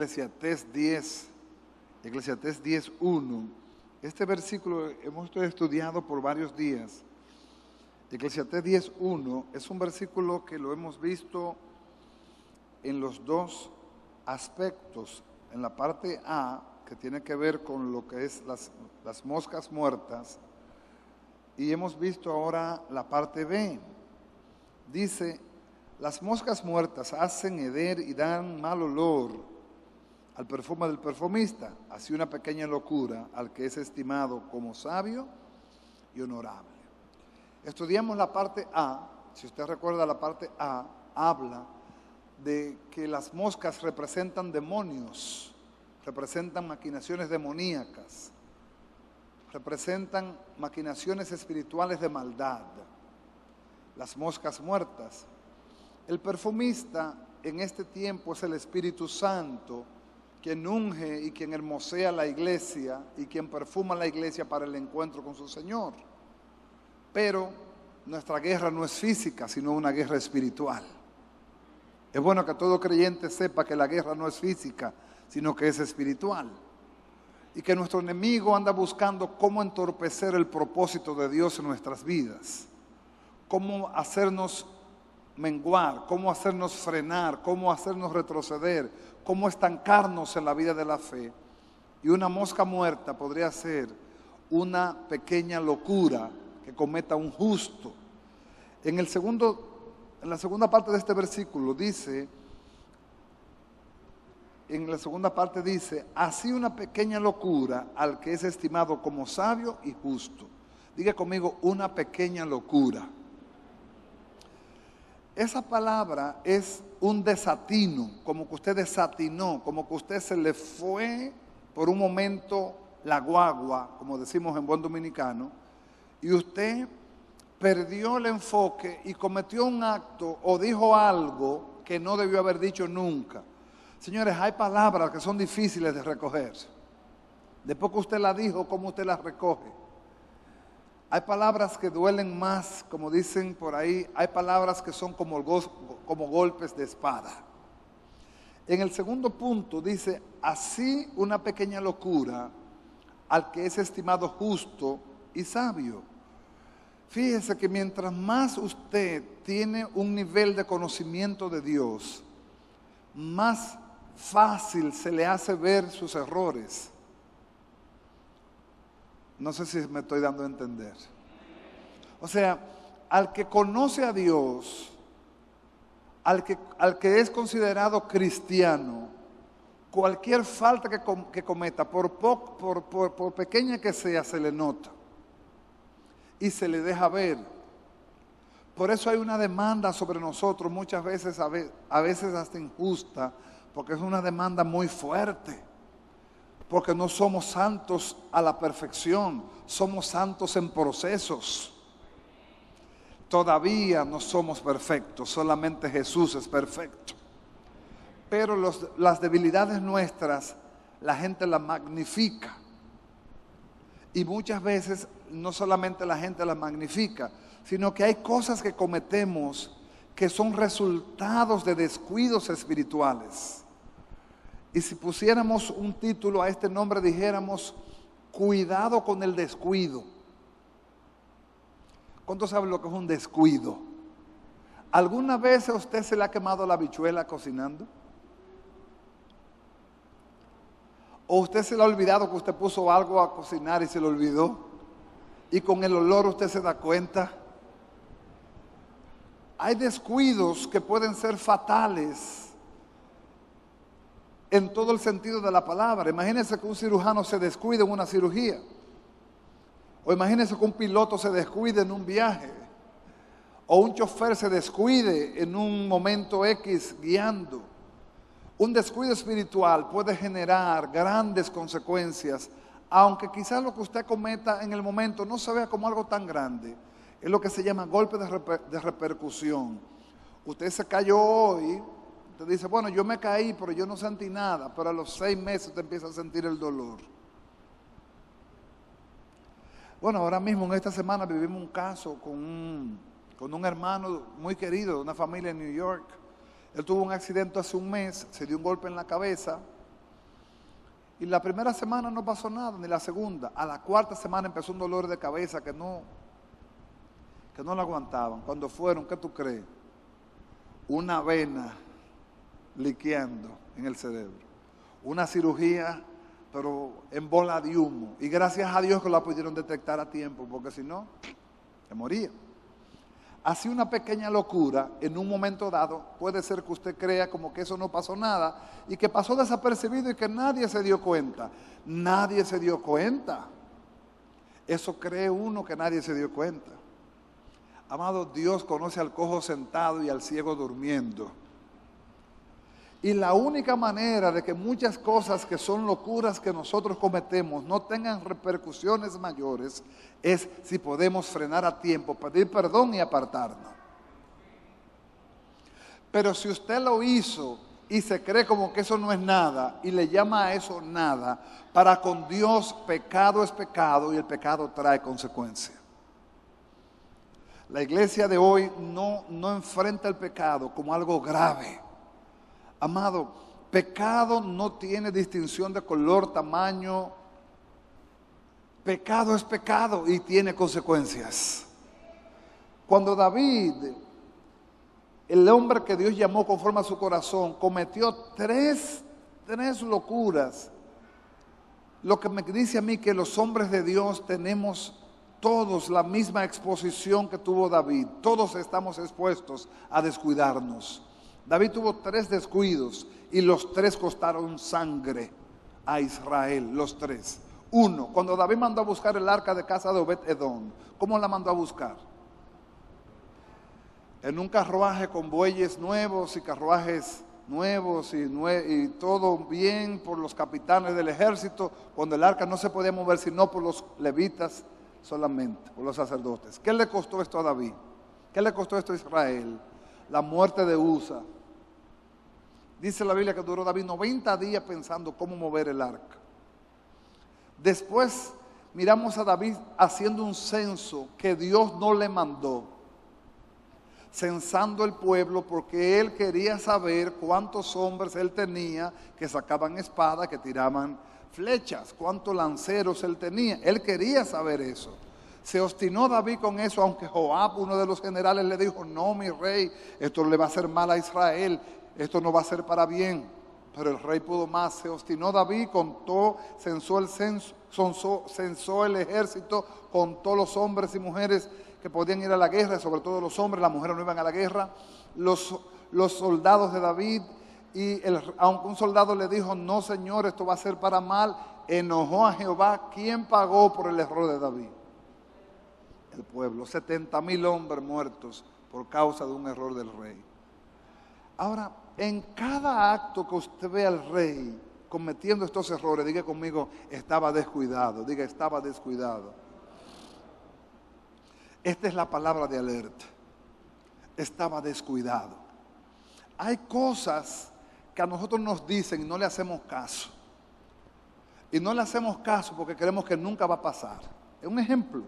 Eclesiastés 10:1. Este versículo hemos estudiado por varios días. Eclesiastés 10:1 es un versículo que lo hemos visto en los dos aspectos. En la parte A, que tiene que ver con lo que es las moscas muertas, y hemos visto ahora la parte B. Dice: las moscas muertas hacen heder y dan mal olor al perfume del perfumista, así una pequeña locura al que es estimado como sabio y honorable. Estudiamos la parte A. Si usted recuerda, la parte A habla de que las moscas representan demonios, representan maquinaciones demoníacas, representan maquinaciones espirituales de maldad. Las moscas muertas. El perfumista en este tiempo es el Espíritu Santo, quien unge y quien hermosea la iglesia y quien perfuma la iglesia para el encuentro con su Señor. Pero nuestra guerra no es física, sino una guerra espiritual. Es bueno que todo creyente sepa que la guerra no es física, sino que es espiritual. Y que nuestro enemigo anda buscando cómo entorpecer el propósito de Dios en nuestras vidas. Cómo hacernos menguar, cómo hacernos frenar, cómo hacernos retroceder, cómo estancarnos en la vida de la fe. Y una mosca muerta podría ser una pequeña locura que cometa un justo. En la segunda parte de este versículo dice, así una pequeña locura al que es estimado como sabio y justo. Diga conmigo, una pequeña locura. Esa palabra es un desatino, como que usted desatinó, como que usted se le fue por un momento la guagua, como decimos en buen dominicano, y usted perdió el enfoque y cometió un acto o dijo algo que no debió haber dicho nunca. Señores, hay palabras que son difíciles de recoger. Después que usted la dijo, ¿cómo usted las recoge? Hay palabras que duelen más, como dicen por ahí. Hay palabras que son como golpes de espada. En el segundo punto dice, así una pequeña locura al que es estimado justo y sabio. Fíjese que mientras más usted tiene un nivel de conocimiento de Dios, más fácil se le hace ver sus errores. No sé si me estoy dando a entender. O sea, al que conoce a Dios, al que es considerado cristiano, cualquier falta que cometa, por pequeña que sea, se le nota y se le deja ver. Por eso hay una demanda sobre nosotros, muchas veces, a veces hasta injusta, porque es una demanda muy fuerte. Porque no somos santos a la perfección, somos santos en procesos. Todavía no somos perfectos, solamente Jesús es perfecto. Pero las debilidades nuestras, la gente las magnifica. Y muchas veces no solamente la gente las magnifica, sino que hay cosas que cometemos que son resultados de descuidos espirituales. Y si pusiéramos un título a este nombre, dijéramos, cuidado con el descuido. ¿Cuántos saben lo que es un descuido? ¿Alguna vez a usted se le ha quemado la habichuela cocinando? ¿O usted se le ha olvidado que usted puso algo a cocinar y se lo olvidó? Y con el olor usted se da cuenta. Hay descuidos que pueden ser fatales en todo el sentido de la palabra. Imagínense que un cirujano se descuide en una cirugía. O imagínense que un piloto se descuide en un viaje. O un chofer se descuide en un momento X guiando. Un descuido espiritual puede generar grandes consecuencias, aunque quizás lo que usted cometa en el momento no se vea como algo tan grande. Es lo que se llama golpe de repercusión. Usted se cayó hoy. Usted dice, bueno, yo me caí, pero yo no sentí nada. Pero a los 6 meses usted empieza a sentir el dolor. Bueno, ahora mismo en esta semana vivimos un caso con un hermano muy querido de una familia en New York. Él tuvo un accidente hace un mes, se dio un golpe en la cabeza Y la primera semana no pasó nada, ni la segunda. A la cuarta semana empezó un dolor de cabeza que no lo aguantaban. Cuando fueron, ¿qué tú crees? Una vena liqueando en el cerebro. Una cirugía, pero en bola de humo. Y gracias a Dios que la pudieron detectar a tiempo, porque si no, se moría. Así una pequeña locura, en un momento dado, puede ser que usted crea como que eso no pasó nada y que pasó desapercibido y que nadie se dio cuenta. Nadie se dio cuenta. Eso cree uno que nadie se dio cuenta. Amado, Dios conoce al cojo sentado y al ciego durmiendo. Y la única manera de que muchas cosas que son locuras que nosotros cometemos no tengan repercusiones mayores es si podemos frenar a tiempo, pedir perdón y apartarnos. Pero si usted lo hizo y se cree como que eso no es nada y le llama a eso nada, para con Dios pecado es pecado y el pecado trae consecuencias. La iglesia de hoy no enfrenta el pecado como algo grave. Amado, pecado no tiene distinción de color, tamaño. Pecado es pecado y tiene consecuencias. Cuando David, el hombre que Dios llamó conforme a su corazón, cometió tres locuras, lo que me dice a mí que los hombres de Dios tenemos todos la misma exposición que tuvo David. Todos estamos expuestos a descuidarnos. David tuvo 3 descuidos y los 3 costaron sangre a Israel, los 3. 1, cuando David mandó a buscar el arca de casa de Obed-Edom, ¿cómo la mandó a buscar? En un carruaje con bueyes nuevos y carruajes nuevos y todo bien por los capitanes del ejército, cuando el arca no se podía mover sino por los levitas solamente, por los sacerdotes. ¿Qué le costó esto a David? ¿Qué le costó esto a Israel? La muerte de Usa. Dice la Biblia que duró David 90 días pensando cómo mover el arca. Después miramos a David haciendo un censo que Dios no le mandó, censando el pueblo porque él quería saber cuántos hombres él tenía que sacaban espada, que tiraban flechas, cuántos lanceros él tenía. Él quería saber eso. Se obstinó David con eso, aunque Joab, uno de los generales, le dijo: no, mi rey, esto le va a hacer mal a Israel, esto no va a ser para bien. Pero el rey pudo más. Se obstinó David, contó, censó el ejército, contó los hombres y mujeres que podían ir a la guerra, sobre todo los hombres, las mujeres no iban a la guerra, los soldados de David. Y aunque un soldado le dijo: no, señor, esto va a ser para mal, enojó a Jehová. ¿Quién pagó por el error de David? El pueblo. 70,000 hombres muertos por causa de un error del rey. Ahora, en cada acto que usted ve al rey cometiendo estos errores, diga conmigo: estaba descuidado. Diga: estaba descuidado. Esta es la palabra de alerta. Estaba descuidado. Hay cosas que a nosotros nos dicen y no le hacemos caso. Y no le hacemos caso porque creemos que nunca va a pasar. Un ejemplo: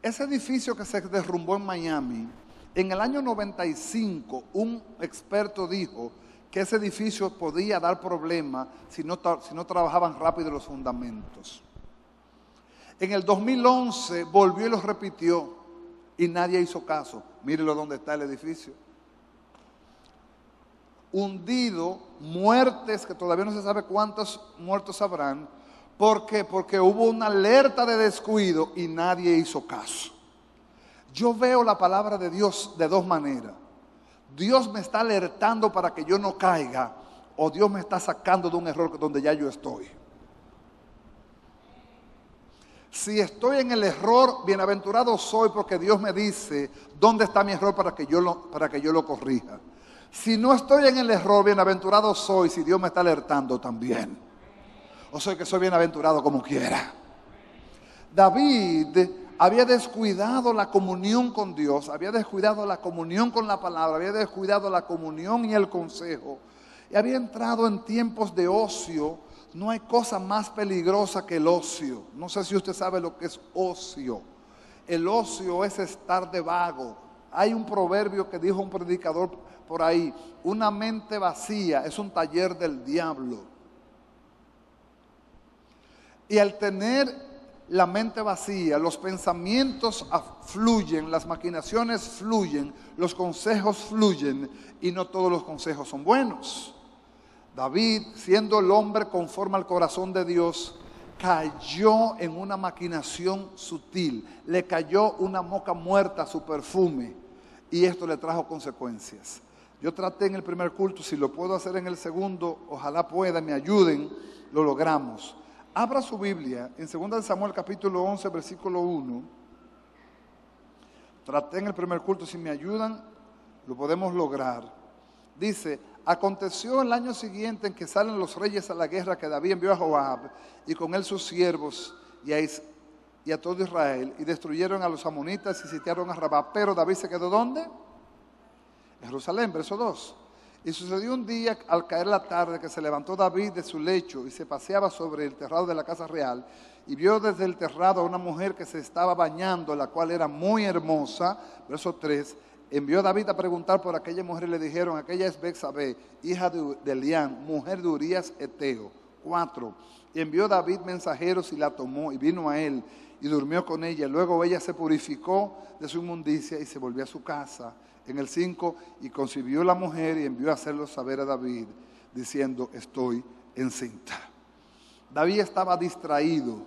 ese edificio que se derrumbó en Miami, en el año 95, un experto dijo que ese edificio podía dar problemas si no trabajaban rápido los fundamentos. En el 2011 volvió y lo repitió y nadie hizo caso. Mírelo dónde está el edificio. Hundido, muertes que todavía no se sabe cuántos muertos habrán. ¿Por qué? Porque hubo una alerta de descuido y nadie hizo caso. Yo veo la palabra de Dios de dos maneras. Dios me está alertando para que yo no caiga, o Dios me está sacando de un error donde ya yo estoy. Si estoy en el error, bienaventurado soy, porque Dios me dice dónde está mi error para que yo lo corrija. Si no estoy en el error, bienaventurado soy si Dios me está alertando también. O soy que soy bienaventurado como quiera. David había descuidado la comunión con Dios, había descuidado la comunión con la palabra, había descuidado la comunión y el consejo, y había entrado en tiempos de ocio. No hay cosa más peligrosa que el ocio. No sé si usted sabe lo que es ocio. El ocio es estar de vago. Hay un proverbio que dijo un predicador por ahí: una mente vacía es un taller del diablo. Y al tener la mente vacía, los pensamientos fluyen, las maquinaciones fluyen, los consejos fluyen y no todos los consejos son buenos. David, siendo el hombre conforme al corazón de Dios, cayó en una maquinación sutil, le cayó una moca muerta a su perfume y esto le trajo consecuencias. Yo traté en el primer culto, si lo puedo hacer en el segundo, ojalá pueda, me ayuden, lo logramos. Abra su Biblia en 2 Samuel capítulo 11, versículo 1. Traté en el primer culto, si me ayudan, lo podemos lograr. Dice: aconteció el año siguiente en que salen los reyes a la guerra, que David envió a Joab y con él sus siervos y a todo Israel, y destruyeron a los amonitas y sitiaron a Rabá. Pero David se quedó ¿dónde? En Jerusalén, verso 2. Y sucedió un día al caer la tarde que se levantó David de su lecho y se paseaba sobre el terrado de la casa real y vio desde el terrado a una mujer que se estaba bañando, la cual era muy hermosa. Verso 3. Envió David a preguntar por aquella mujer y le dijeron: aquella es Betsabé, hija de Elián, mujer de Urías Eteo. 4. Y envió David mensajeros y la tomó y vino a él y durmió con ella. Luego ella se purificó de su inmundicia y se volvió a su casa. En el 5, y concibió la mujer y envió a hacerlo saber a David, diciendo: estoy encinta. David estaba distraído.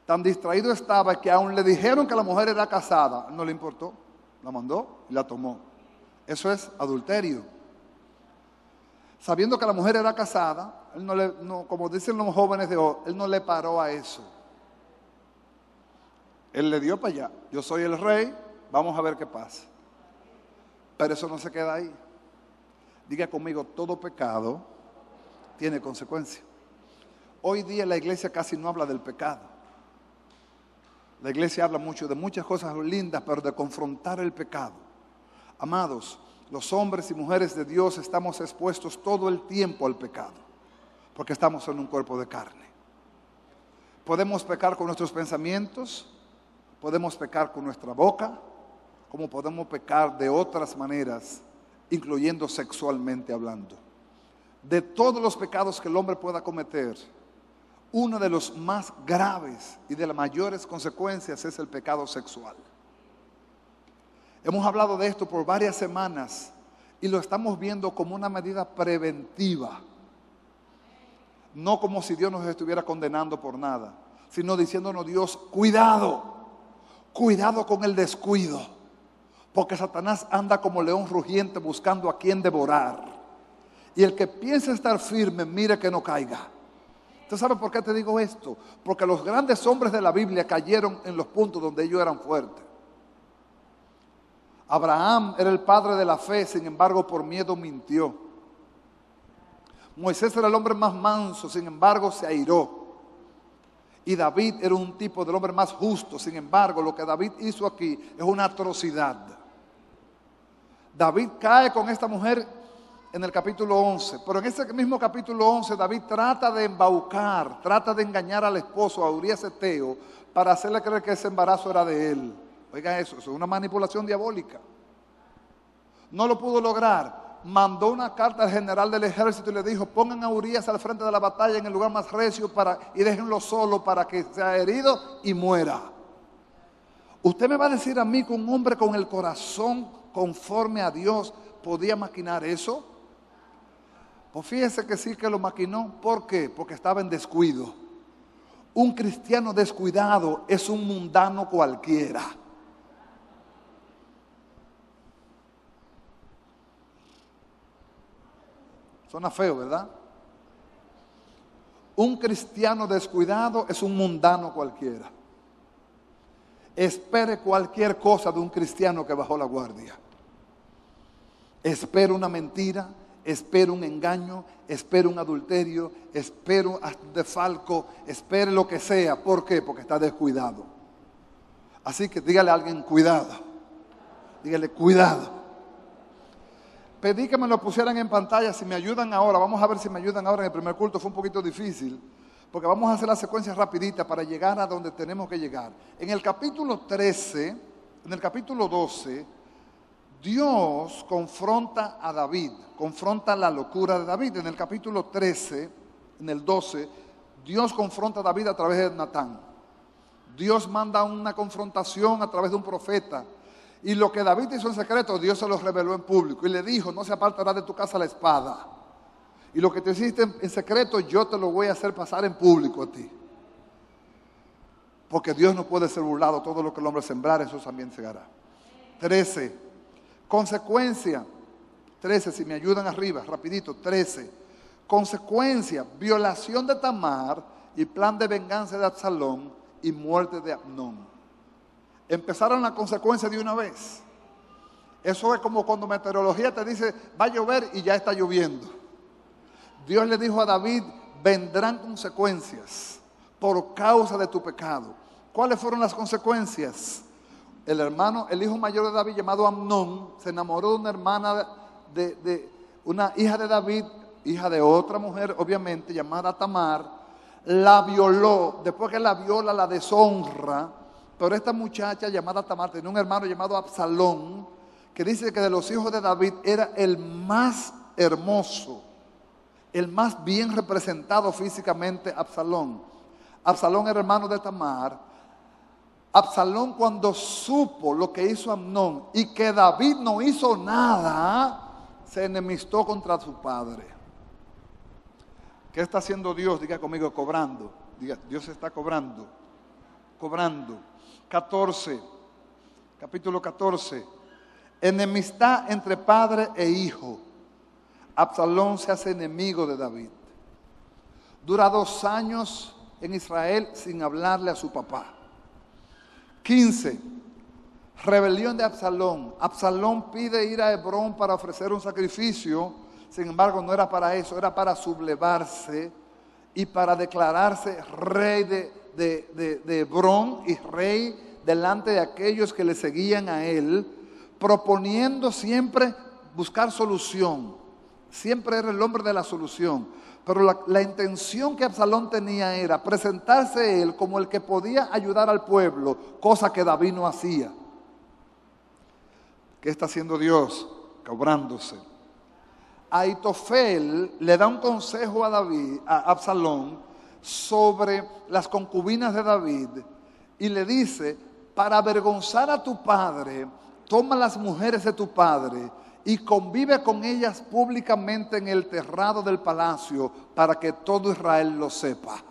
Tan distraído estaba que aún le dijeron que la mujer era casada, no le importó. La mandó y la tomó. Eso es adulterio. Sabiendo que la mujer era casada, él como dicen los jóvenes de hoy, él no le paró a eso. Él le dio para allá. Yo soy el rey, vamos a ver qué pasa. Pero eso no se queda ahí. Diga conmigo: todo pecado tiene consecuencia. Hoy día la iglesia casi no habla del pecado. La iglesia habla mucho de muchas cosas lindas, pero de confrontar el pecado. Amados, los hombres y mujeres de Dios estamos expuestos todo el tiempo al pecado, porque estamos en un cuerpo de carne. Podemos pecar con nuestros pensamientos, podemos pecar con nuestra boca, como podemos pecar de otras maneras, incluyendo sexualmente hablando. De todos los pecados que el hombre pueda cometer, uno de los más graves y de las mayores consecuencias es el pecado sexual. Hemos hablado de esto por varias semanas y lo estamos viendo como una medida preventiva. No como si Dios nos estuviera condenando por nada, sino diciéndonos Dios: cuidado, cuidado con el descuido, porque Satanás anda como león rugiente buscando a quien devorar. Y el que piensa estar firme, mire que no caiga. ¿Usted sabe por qué te digo esto? Porque los grandes hombres de la Biblia cayeron en los puntos donde ellos eran fuertes. Abraham era el padre de la fe, sin embargo por miedo mintió. Moisés era el hombre más manso, sin embargo se airó. Y David era un tipo del hombre más justo, sin embargo lo que David hizo aquí es una atrocidad. David cae con esta mujer en el capítulo 11, pero en ese mismo capítulo 11 David trata de embaucar, trata de engañar al esposo, a Urías Eteo, para hacerle creer que ese embarazo era de él. Oiga eso es una manipulación diabólica. No lo pudo lograr. Mandó una carta al general del ejército y le dijo: pongan a Urías al frente de la batalla en el lugar más recio y déjenlo solo para que sea herido y muera. Usted me va a decir a mí que un hombre con el corazón conforme a Dios podía maquinar eso. Pues fíjese que sí que lo maquinó. ¿Por qué? Porque estaba en descuido. Un cristiano descuidado es un mundano cualquiera. Suena feo, ¿verdad? Un cristiano descuidado es un mundano cualquiera. Espere cualquier cosa de un cristiano que bajó la guardia. Espere una mentira, espere un engaño, espere un adulterio, espere un desfalco, espere lo que sea. ¿Por qué? Porque está descuidado. Así que dígale a alguien: cuidado. Dígale: cuidado. Pedí que me lo pusieran en pantalla. Si me ayudan ahora, vamos a ver si me ayudan ahora. En el primer culto fue un poquito difícil, porque vamos a hacer la secuencia rapidita para llegar a donde tenemos que llegar. En el capítulo 13, en el capítulo 12, Dios confronta a David, confronta la locura de David. En el capítulo 13, en el 12, Dios confronta a David a través de Natán. Dios manda una confrontación a través de un profeta. Y lo que David hizo en secreto, Dios se lo reveló en público. Y le dijo, no se apartará de tu casa la espada. Y lo que te hiciste en secreto, yo te lo voy a hacer pasar en público a ti. Porque Dios no puede ser burlado. Todo lo que el hombre sembrare, eso también segará. 13. Consecuencia. 13, si me ayudan arriba, rapidito. 13. Consecuencia. Violación de Tamar y plan de venganza de Absalón y muerte de Amnón. Empezaron la consecuencia de una vez. Eso es como cuando meteorología te dice, va a llover y ya está lloviendo. Dios le dijo a David, vendrán consecuencias por causa de tu pecado. ¿Cuáles fueron las consecuencias? El hijo mayor de David, llamado Amnón, se enamoró de una hermana de una hija de David, hija de otra mujer, obviamente, llamada Tamar. La violó. Después que la viola, la deshonra. Pero esta muchacha llamada Tamar tenía un hermano llamado Absalón, que dice que de los hijos de David era el más hermoso, el más bien representado físicamente. Absalón. Absalón era hermano de Tamar. Absalón, cuando supo lo que hizo Amnón y que David no hizo nada, se enemistó contra su padre. ¿Qué está haciendo Dios? Diga conmigo, cobrando. Diga, Dios está cobrando. Cobrando. 14. Capítulo 14. Enemistad entre padre e hijo. Absalón se hace enemigo de David. Dura 2 años en Israel sin hablarle a su papá. 15. Rebelión de Absalón. Absalón pide ir a Hebrón para ofrecer un sacrificio. Sin embargo, no era para eso, era para sublevarse y para declararse rey de Hebrón y rey delante de aquellos que le seguían a él, proponiendo siempre buscar solución. Siempre era el hombre de la solución. Pero la intención que Absalón tenía era presentarse él como el que podía ayudar al pueblo, cosa que David no hacía. ¿Qué está haciendo Dios? Cobrándose. Ahitofel le da un consejo a David, a Absalón, sobre las concubinas de David y le dice, para avergonzar a tu padre, toma las mujeres de tu padre y convive con ellas públicamente en el terrado del palacio para que todo Israel lo sepa.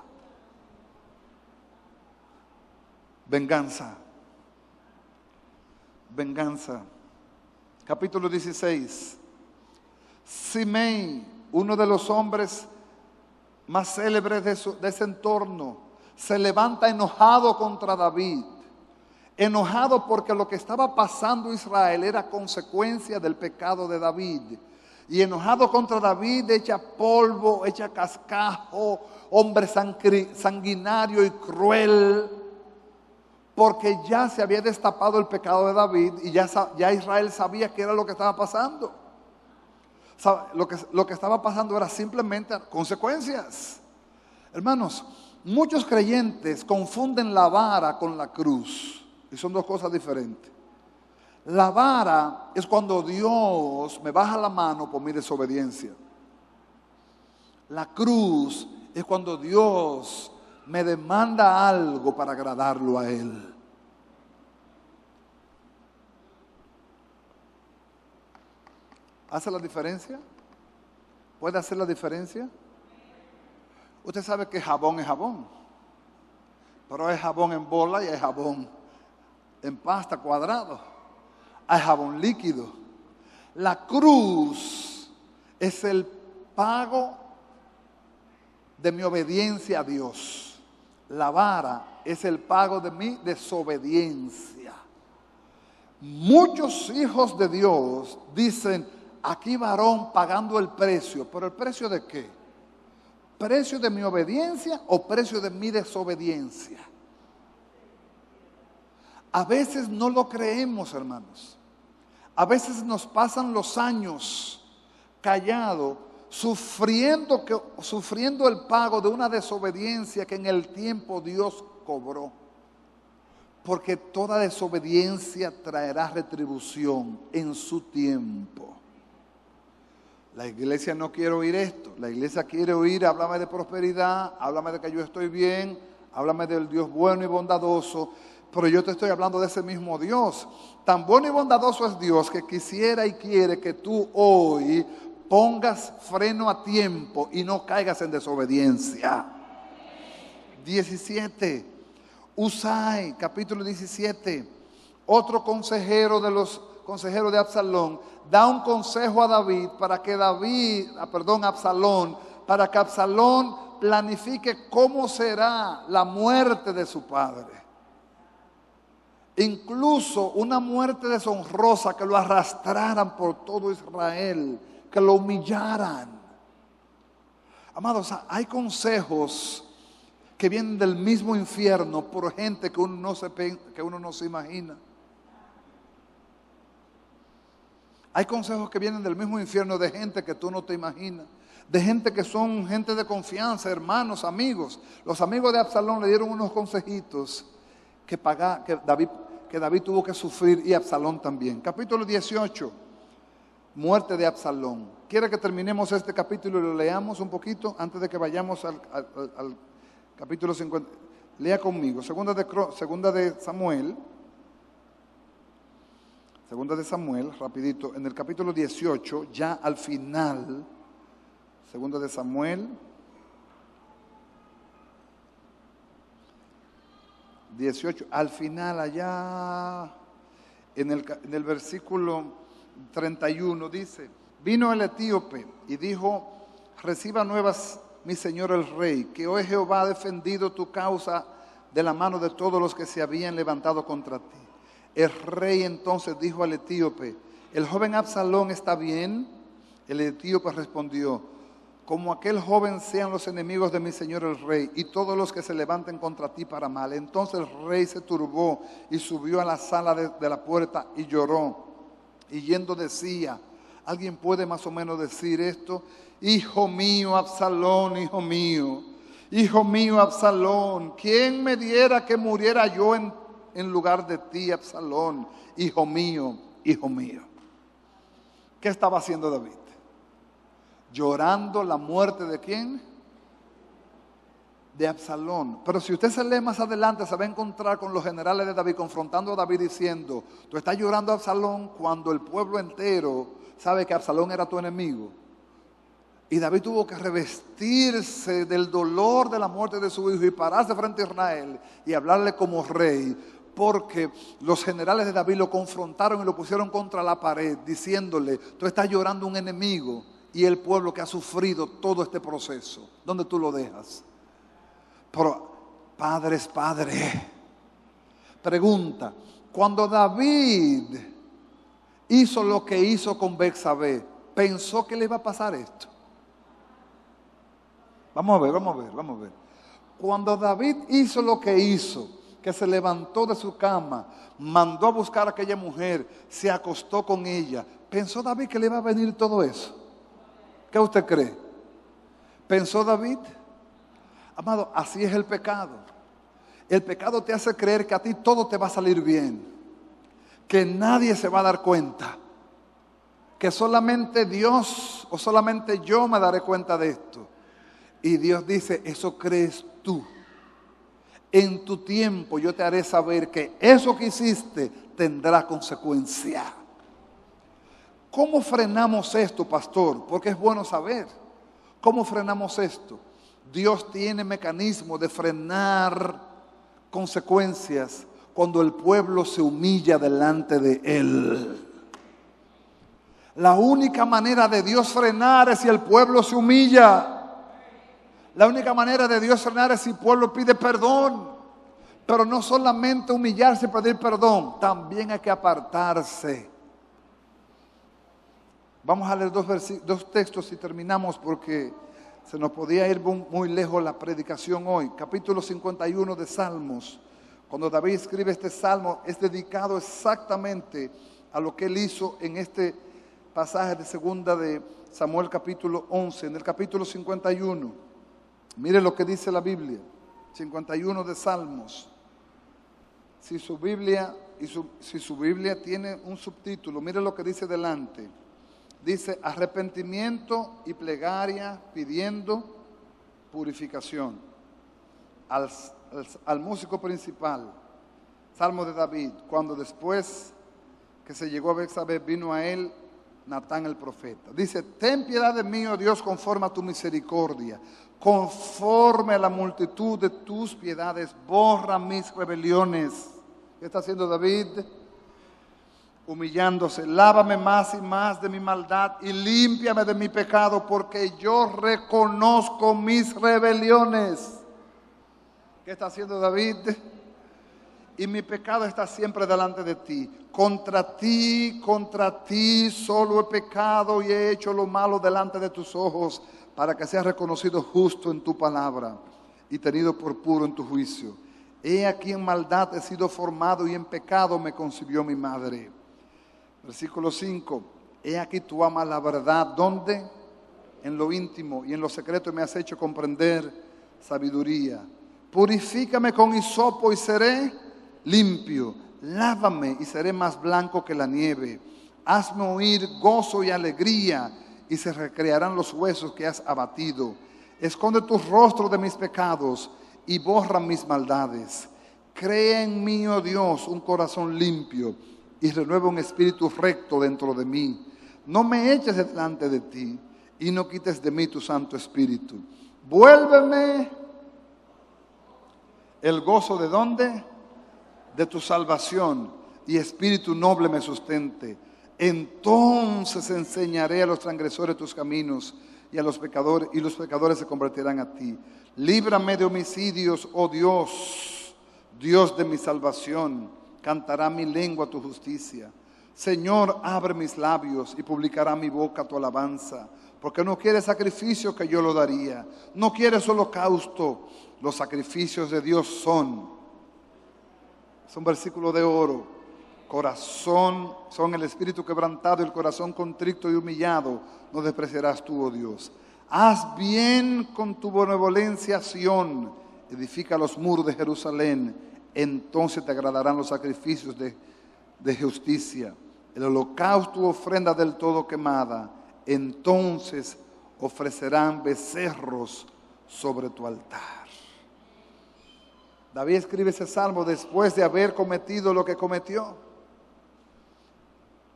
Venganza. Venganza. Capítulo 16. Simei, uno de los hombres más célebres de ese entorno, se levanta enojado contra David. Enojado porque lo que estaba pasando Israel era consecuencia del pecado de David. Y enojado contra David, echa polvo, echa cascajo, hombre sanguinario y cruel, porque ya se había destapado el pecado de David y ya Israel sabía qué era lo que estaba pasando. Lo que estaba pasando era simplemente consecuencias. Hermanos, muchos creyentes confunden la vara con la cruz. Y son dos cosas diferentes. La vara es cuando Dios me baja la mano por mi desobediencia. La cruz es cuando Dios me demanda algo para agradarlo a Él. ¿Hace la diferencia? ¿Puede hacer la diferencia? Usted sabe que jabón es jabón. Pero hay jabón en bola y hay jabón en pasta cuadrado. Hay jabón líquido. La cruz es el pago de mi obediencia a Dios. La vara es el pago de mi desobediencia. Muchos hijos de Dios dicen, aquí varón pagando el precio. ¿Pero el precio de qué? ¿Precio de mi obediencia o precio de mi desobediencia? A veces no lo creemos, hermanos. A veces nos pasan los años callados, sufriendo el pago de una desobediencia que en el tiempo Dios cobró. Porque toda desobediencia traerá retribución en su tiempo. La iglesia no quiere oír esto. La iglesia quiere oír, háblame de prosperidad, háblame de que yo estoy bien, háblame del Dios bueno y bondadoso. Pero yo te estoy hablando de ese mismo Dios. Tan bueno y bondadoso es Dios que quisiera y quiere que tú hoy pongas freno a tiempo y no caigas en desobediencia. 17. Usai, capítulo 17. Otro consejero de los consejeros de Absalón da un consejo a David para que Absalón, para que Absalón planifique cómo será la muerte de su padre. Incluso una muerte deshonrosa, que lo arrastraran por todo Israel, que lo humillaran. Amados, hay consejos que vienen del mismo infierno por gente que uno no se imagina. Hay consejos que vienen del mismo infierno de gente que tú no te imaginas. De gente que son gente de confianza, hermanos, amigos. Los amigos de Absalón le dieron unos consejitos que David tuvo que sufrir, y Absalón también. Capítulo 18, muerte de Absalón. ¿Quiere que terminemos este capítulo y lo leamos un poquito antes de que vayamos al capítulo 50? Lea conmigo, segunda de Samuel, rapidito, en el capítulo 18, ya al final, segunda de Samuel 18, al final allá, en el versículo 31 dice: vino el etíope y dijo: reciba nuevas, mi señor el rey, que hoy Jehová ha defendido tu causa de la mano de todos los que se habían levantado contra ti. El rey entonces dijo al etíope: ¿el joven Absalón está bien? El etíope respondió: como aquel joven sean los enemigos de mi señor el rey, y todos los que se levanten contra ti para mal. Entonces el rey se turbó y subió a la sala de la puerta y lloró. Y yendo decía, ¿alguien puede más o menos decir esto? Hijo mío Absalón, hijo mío Absalón, ¿quién me diera que muriera yo en lugar de ti, Absalón? Hijo mío, hijo mío. ¿Qué estaba haciendo David? Llorando la muerte ¿de quién? De Absalón. Pero si usted se lee más adelante, se va a encontrar con los generales de David confrontando a David diciendo: tú estás llorando a Absalón cuando el pueblo entero sabe que Absalón era tu enemigo. Y David tuvo que revestirse del dolor de la muerte de su hijo y pararse frente a Israel y hablarle como rey, porque los generales de David lo confrontaron y lo pusieron contra la pared diciéndole: tú estás llorando a un enemigo y el pueblo que ha sufrido todo este proceso, ¿dónde tú lo dejas? Pero padre es padre. Pregunta: cuando David hizo lo que hizo con Betsabé, ¿pensó que le iba a pasar esto? Vamos a ver. Cuando David hizo lo que hizo, que se levantó de su cama, mandó a buscar a aquella mujer, se acostó con ella, ¿pensó David que le iba a venir todo eso? ¿Qué usted cree? ¿Pensó David? Amado, así es el pecado. El pecado te hace creer que a ti todo te va a salir bien, que nadie se va a dar cuenta, que solamente Dios o solamente yo me daré cuenta de esto. Y Dios dice: eso crees tú. En tu tiempo yo te haré saber que eso que hiciste tendrá consecuencia. ¿Cómo frenamos esto, pastor? Porque es bueno saber. ¿Cómo frenamos esto? Dios tiene mecanismos de frenar consecuencias cuando el pueblo se humilla delante de Él. La única manera de Dios frenar es si el pueblo se humilla. La única manera de Dios frenar es si el pueblo pide perdón. Pero no solamente humillarse y pedir perdón, también hay que apartarse. Vamos a leer dos textos y terminamos porque se nos podía ir muy lejos la predicación hoy. Capítulo 51 de Salmos. Cuando David escribe este salmo, es dedicado exactamente a lo que él hizo en este pasaje de segunda de Samuel capítulo 11. En el capítulo 51. Mire lo que dice la Biblia, 51 de Salmos. Si su Biblia tiene un subtítulo, mire lo que dice delante. Dice arrepentimiento y plegaria pidiendo purificación. Al músico principal, Salmo de David, cuando después que se llegó a Betsabé, vino a él Natán el profeta. Dice, ten piedad de mí, oh Dios, conforme a tu misericordia, conforme a la multitud de tus piedades, borra mis rebeliones. ¿Qué está haciendo David? Humillándose, lávame más y más de mi maldad y límpiame de mi pecado, porque yo reconozco mis rebeliones. ¿Qué está haciendo David? Y mi pecado está siempre delante de ti. Contra ti solo he pecado y he hecho lo malo delante de tus ojos, para que seas reconocido justo en tu palabra y tenido por puro en tu juicio. He aquí en maldad he sido formado y en pecado me concibió mi madre. Versículo 5. He aquí tú amas la verdad. ¿Dónde? En lo íntimo y en lo secreto me has hecho comprender sabiduría. Purifícame con hisopo y seré limpio. Lávame y seré más blanco que la nieve. Hazme oír gozo y alegría y se recrearán los huesos que has abatido. Esconde tu rostro de mis pecados y borra mis maldades. Crea en mí, oh Dios, un corazón limpio y renueva un espíritu recto dentro de mí. No me eches delante de ti y no quites de mí tu Santo Espíritu. Vuélveme el gozo de ¿dónde? De tu salvación, y espíritu noble me sustente. Entonces enseñaré a los transgresores tus caminos y a los pecadores se convertirán a ti. Líbrame de homicidios, oh Dios, Dios de mi salvación. Cantará mi lengua tu justicia. Señor, abre mis labios y publicará mi boca tu alabanza. Porque no quieres sacrificio, que yo lo daría. No quieres holocausto. Los sacrificios de Dios son. Es un versículo de oro. Corazón, son el espíritu quebrantado y el corazón contrito y humillado. No despreciarás tú, oh Dios. Haz bien con tu benevolencia, Sión. Edifica los muros de Jerusalén. Entonces te agradarán los sacrificios de justicia. El holocausto u ofrenda del todo quemada. Entonces ofrecerán becerros sobre tu altar. David escribe ese salmo después de haber cometido lo que cometió.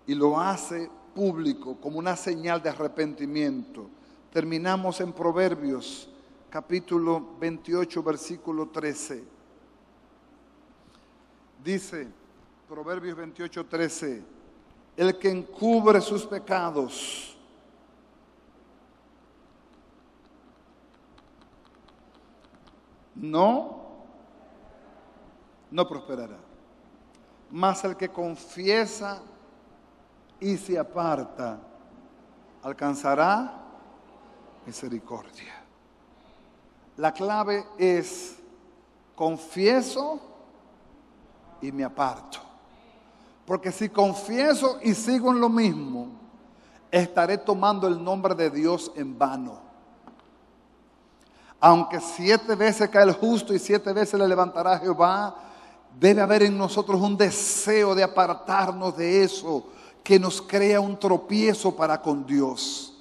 Y lo hace público como una señal de arrepentimiento. Terminamos en Proverbios, capítulo 28, versículo 13. Dice, Proverbios 28, 13, el que encubre sus pecados no prosperará. Mas el que confiesa y se aparta alcanzará misericordia. La clave es confieso y me aparto. Porque si confieso y sigo en lo mismo, estaré tomando el nombre de Dios en vano. Aunque 7 veces cae el justo y 7 veces le levantará Jehová, debe haber en nosotros un deseo de apartarnos de eso que nos crea un tropiezo para con Dios.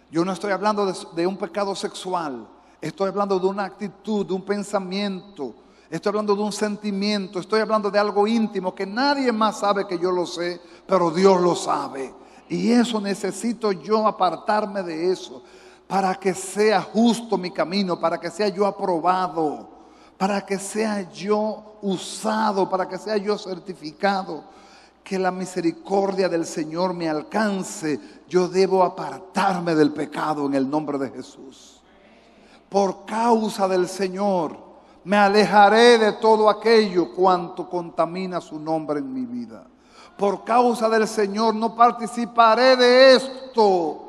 Yo no estoy hablando de un pecado sexual, estoy hablando de una actitud, de un pensamiento, estoy hablando de un sentimiento, estoy hablando de algo íntimo que nadie más sabe que yo lo sé, pero Dios lo sabe. Y eso necesito yo apartarme de eso, para que sea justo mi camino, para que sea yo aprobado, para que sea yo usado, para que sea yo certificado, que la misericordia del Señor me alcance. Yo debo apartarme del pecado en el nombre de Jesús. Por causa del Señor me alejaré de todo aquello cuanto contamina su nombre en mi vida. Por causa del Señor no participaré de esto,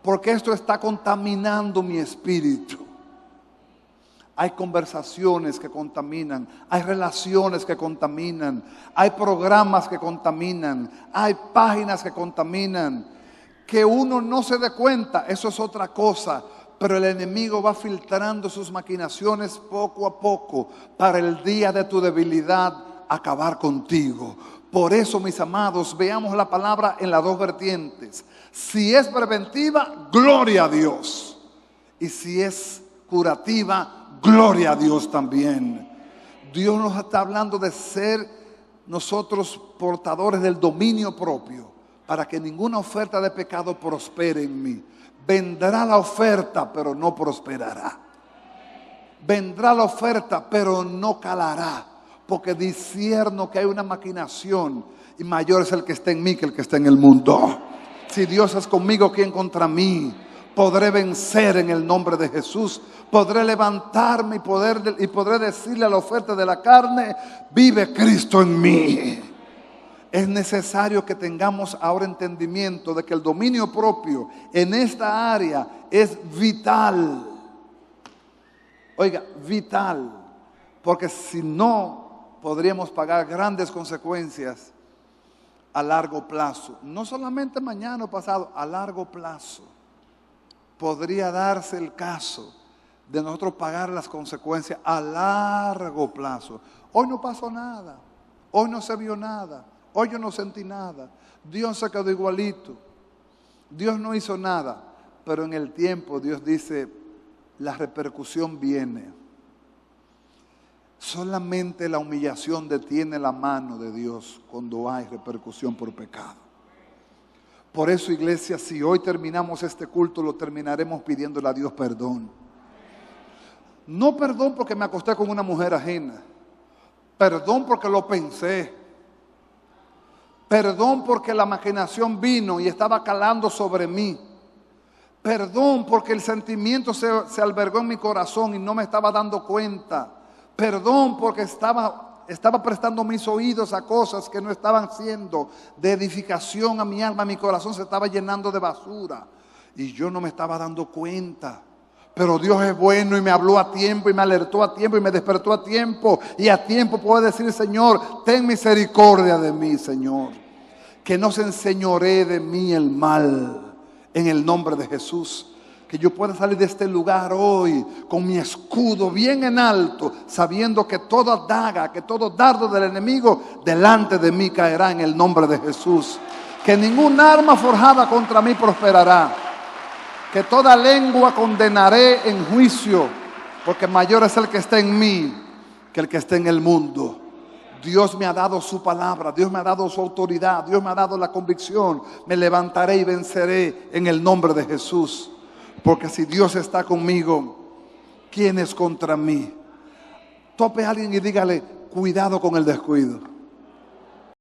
porque esto está contaminando mi espíritu. Hay conversaciones que contaminan, hay relaciones que contaminan, hay programas que contaminan, hay páginas que contaminan. Que uno no se dé cuenta, eso es otra cosa, pero el enemigo va filtrando sus maquinaciones poco a poco para el día de tu debilidad acabar contigo. Por eso, mis amados, veamos la palabra en las dos vertientes. Si es preventiva, gloria a Dios. Y si es curativa, gloria a Dios también. Dios nos está hablando de ser nosotros portadores del dominio propio, para que ninguna oferta de pecado prospere en mí. Vendrá la oferta, pero no prosperará. Vendrá la oferta, pero no calará, porque discierno que hay una maquinación, y mayor es el que está en mí que el que está en el mundo. Si Dios es conmigo, ¿quién contra mí? Podré vencer en el nombre de Jesús. Podré levantarme y podré decirle a la oferta de la carne: vive Cristo en mí. Es necesario que tengamos ahora entendimiento de que el dominio propio en esta área es vital. Oiga, vital. Porque si no, podríamos pagar grandes consecuencias a largo plazo. No solamente mañana o pasado, a largo plazo. Podría darse el caso de nosotros pagar las consecuencias a largo plazo. Hoy no pasó nada. Hoy no se vio nada. Hoy yo no sentí nada. Dios se quedó igualito. Dios no hizo nada. Pero en el tiempo Dios dice, la repercusión viene. Solamente la humillación detiene la mano de Dios cuando hay repercusión por pecado. Por eso, iglesia, si hoy terminamos este culto, lo terminaremos pidiéndole a Dios perdón. No perdón porque me acosté con una mujer ajena. Perdón porque lo pensé. Perdón porque la maquinación vino y estaba calando sobre mí. Perdón porque el sentimiento se albergó en mi corazón y no me estaba dando cuenta. Perdón porque estaba prestando mis oídos a cosas que no estaban siendo de edificación a mi alma. Mi corazón se estaba llenando de basura y yo no me estaba dando cuenta. Pero Dios es bueno y me habló a tiempo y me alertó a tiempo y me despertó a tiempo. Y a tiempo puedo decir: Señor, ten misericordia de mí, Señor. Que no se enseñoree de mí el mal, en el nombre de Jesús. Que yo pueda salir de este lugar hoy con mi escudo bien en alto, sabiendo que toda daga, que todo dardo del enemigo delante de mí caerá en el nombre de Jesús. Que ningún arma forjada contra mí prosperará. Que toda lengua condenaré en juicio, porque mayor es el que está en mí que el que está en el mundo. Dios me ha dado su palabra, Dios me ha dado su autoridad, Dios me ha dado la convicción. Me levantaré y venceré en el nombre de Jesús. Porque si Dios está conmigo, ¿quién es contra mí? Tope a alguien y dígale: cuidado con el descuido.